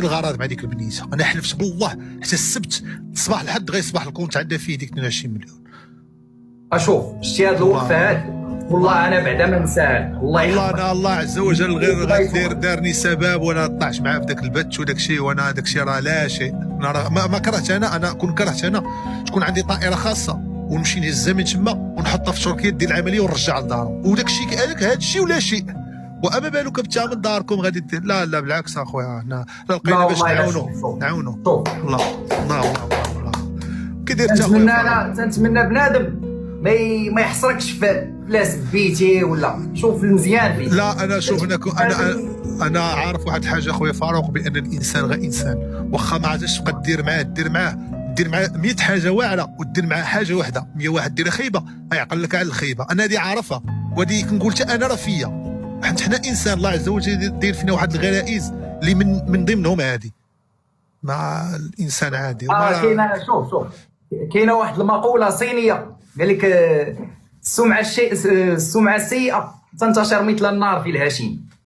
الغرض مع ديك البنيته. انا حلفت بالله حتى السبت صباح الحد غيصبح الكونت عندها فيه ديك 22 مليون. اشوف شتي هاد الوقفه هاد والله انا بعدا ما نساها. والله انا الله عز وجل غير دارني سبب، وانا طلعت معاه في ذاك البث وداك الشيء، وانا داك الشيء راه لا شيء. انا راه ما كرهت انا كون كرهت انا تكون عندي طائره خاصه ونمشي نهزها من تما ونحطها في تركيا دير العمليه ونرجع لدارهم، وداك الشيء قالك هذا الشيء ولا شيء. واما بالك انت من داركم غادي دير؟ لا لا بالعكس اخويا، حنا لقينا باش نعاونوا. الله كي داير انت اخويا؟ تنتمنى بنادم ما يحصركش في لا سبيتي ولا شوف المزيان فيه. لا انا شوف انا عارف واحد الحاجه اخويا فاروق، بان الانسان غير انسان، واخا ما عرفتش تبقى دير معاه 100 حاجه واعره ودير معاه حاجه واحده 100 واحد دير خيبه يعقل لك على الخيبه. انا هذه عارفها، وهذه كنقول حتى انا راه فيا، حنا انسان الله عز وجل داير فينا واحد الغرائز اللي من ضمنهم هذه مع الانسان عادي. كاينه شوف كاينه واحد المقوله صينيه قال لك السمعه السيئه تنتشر مثل النار في الهشيم.